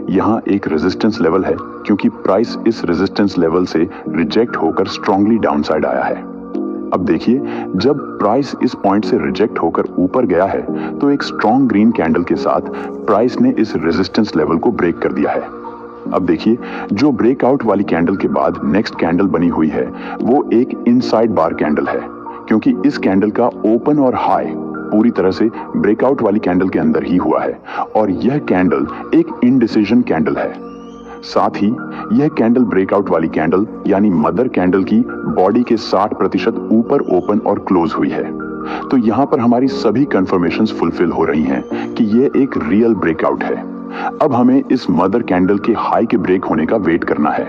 यहाँ एक resistance level है क्योंकि प्राइस इस रेजिस्टेंस लेवल से रिजेक्ट होकर स्ट्रांगली डाउनसाइड आया है। अब देखिए, जब प्राइस इस पॉइंट से रिजेक्ट होकर ऊपर गया है तो एक स्ट्रॉन्ग ग्रीन कैंडल के साथ प्राइस ने इस रेजिस्टेंस लेवल को ब्रेक कर दिया है। अब देखिए, जो ब्रेकआउट वाली कैंडल के बाद नेक्स्ट कैंडल बनी हुई है वो एक इनसाइड बार कैंडल है, क्योंकि इस कैंडल का ओपन और हाई पूरी तरह से ब्रेकआउट वाली कैंडल के अंदर ही हुआ है और यह कैंडल एक इनडिसीजन कैंडल है। साथ ही यह कैंडल ब्रेकआउट वाली कैंडल यानी मदर कैंडल की बॉडी के 60% ऊपर ओपन और क्लोज हुई है। तो यहाँ पर हमारी सभी कंफर्मेशंस फुलफिल हो रही हैं कि यह एक रियल ब्रेकआउट है। अब हमें इस मदर कैंडल के हाई के ब्रेक होने का वेट करना है।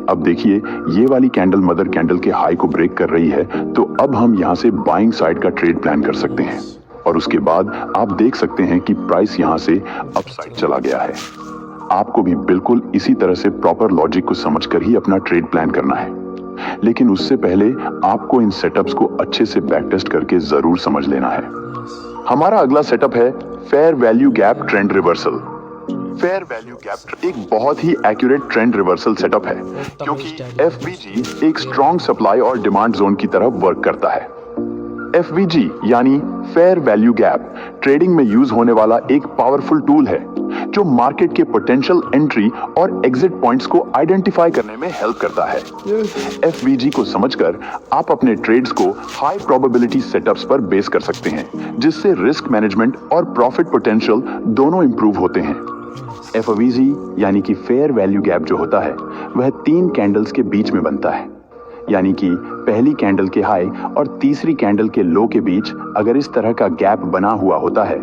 अब देखिए, ये वाली कैंडल मदर कैंडल के हाई को ब्रेक कर रही है, तो अब हम यहाँ से बाइंग साइड का ट्रेड प्लान कर सकते हैं और उसके बाद आप देख सकते हैं कि प्राइस यहाँ से अपसाइड चला गया है। आपको भी बिल्कुल इसी तरह से प्रॉपर लॉजिक को समझकर ही अपना ट्रेड प्लान करना है, लेकिन उससे पहले आपको इन सेटअप्स को अच्छे से बैक टेस्ट करके जरूर समझ लेना है। हमारा अगला सेटअप है fair value gap trend reversal. Fair value gap एक बहुत ही एक्यूरेट ट्रेंड रिवर्सल सेटअप है, क्योंकि एफवीजी एक स्ट्रॉन्ग सप्लाई और डिमांड जोन की तरह वर्क करता है। एफवीजी यानी फेयर वैल्यू गैप ट्रेडिंग में यूज होने वाला एक पावरफुल टूल है जो मार्केट के पोटेंशियल एंट्री और एग्जिट पॉइंट्स को आइडेंटिफाई करने में हेल्प करता है। एफवीजी को समझकर आप अपने ट्रेड्स को हाई प्रोबेबिलिटी सेटअप्स पर बेस कर सकते हैं, जिससे रिस्क मैनेजमेंट और प्रॉफिट पोटेंशियल दोनों इंप्रूव होते हैं। एफवीजी यानी कि फेयर वैल्यू गैप जो होता है वह 3 कैंडल्स के बीच में बनता है, यानी कि पहली कैंडल के हाई और तीसरी कैंडल के लो के बीच अगर इस तरह का गैप बना हुआ होता है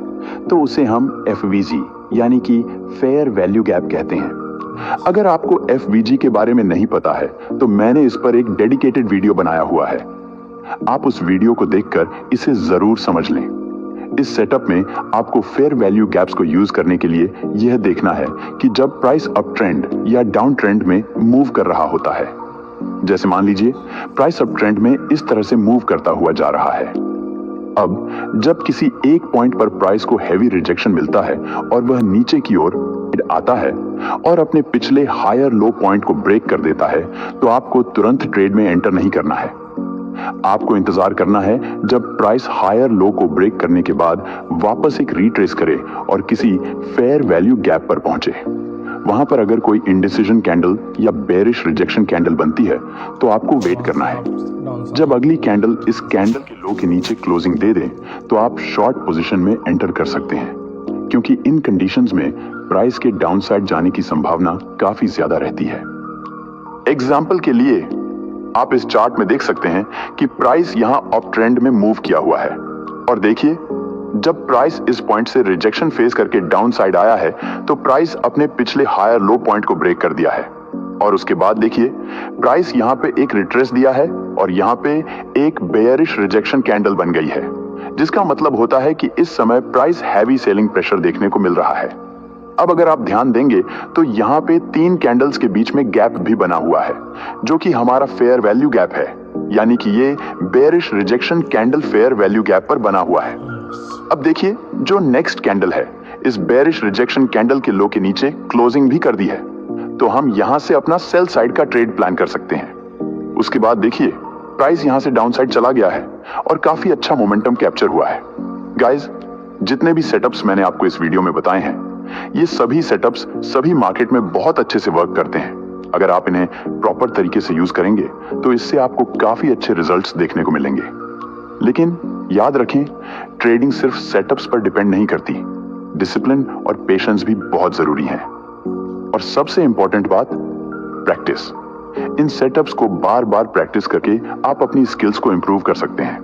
तो उसे हम एफवीजी यानी कि फेयर वैल्यू गैप कहते हैं। अगर आपको एफवीजी के बारे में नहीं पता है तो मैंने इस पर एक डेडिकेटेड वीडियो बनाया हुआ है, आप उस वीडियो को देखकर इसे जरूर समझ लें। इस सेटअप में आपको फेयर वैल्यू गैप्स को यूज करने के लिए यह देखना है कि जब प्राइस अप ट्रेंड या डाउन ट्रेंड में मूव कर रहा होता है, जैसे मान लीजिए प्राइस अप ट्रेंड में इस तरह से मूव करता हुआ जा रहा है। अब जब किसी एक पॉइंट पर प्राइस को हैवी रिजेक्शन मिलता है और वह नीचे की ओर आता है और अपने पिछले हायर लो पॉइंट को ब्रेक कर देता है, तो आपको तुरंत ट्रेड में एंटर नहीं करना है। आपको इंतजार करना है जब प्राइस हायर लो को ब्रेक करने के बाद वापस एक रिट्रेस करे और किसी फेयर वैल्यू गैप पर पहुंचे। वहां पर अगर कोई इंडिसीजन कैंडल या बेरिश रिजेक्शन कैंडल बनती है तो आपको वेट करना है। जब अगली कैंडल इस कैंडल के लो के नीचे क्लोजिंग दे दे तो आप शॉर्ट पोजीशन में एंटर कर सकते हैं, क्योंकि इन कंडीशंस में प्राइस के डाउनसाइड जाने की संभावना काफी ज्यादा रहती है। एग्जाम्पल के लिए आप इस चार्ट में देख सकते हैं कि प्राइस यहां अप ट्रेंड में मूव किया हुआ है और देखिए, जब प्राइस इस पॉइंट से रिजेक्शन फेस करके डाउन साइड आया है तो प्राइस अपने पिछले हायर लो पॉइंट को ब्रेक कर दिया है और उसके बाद देखिए प्राइस यहां पे एक रिट्रेस दिया है और यहां पे एक बेयरिश रिजेक्शन कैंडल बन गई है, जिसका मतलब होता है कि इस समय प्राइस हैवी सेलिंग प्रेशर देखने को मिल रहा है। अब अगर आप ध्यान देंगे तो यहाँ पे 3 कैंडल्स के बीच में गैप भी बना हुआ है, जो कि हमारा फेयर वैल्यू गैप है, यानी कि ये bearish rejection candle fair value gap पर बना हुआ है। अब देखिए, जो नेक्स्ट कैंडल है इस बेयरिश रिजेक्शन कैंडल के लो के नीचे क्लोजिंग भी कर दी है, तो हम यहां से अपना सेल साइड का ट्रेड प्लान कर सकते हैं। उसके बाद देखिए प्राइस यहां से डाउन साइड चला गया है और काफी अच्छा मोमेंटम कैप्चर हुआ है। गाइस, जितने भी सेटअप्स मैंने आपको इस वीडियो में बताए हैं, ये सभी सेटअप्स सभी मार्केट में बहुत अच्छे से वर्क करते हैं। अगर आप इन्हें प्रॉपर तरीके से यूज करेंगे तो इससे आपको काफी अच्छे रिजल्ट्स देखने को मिलेंगे। लेकिन याद रखें, ट्रेडिंग सिर्फ सेटअप्स पर डिपेंड नहीं करती, डिसिप्लिन और पेशेंस भी बहुत जरूरी है। और सबसे इंपॉर्टेंट बात, प्रैक्टिस। इन सेटअप्स को बार बार प्रैक्टिस करके आप अपनी स्किल्स को इंप्रूव कर सकते हैं।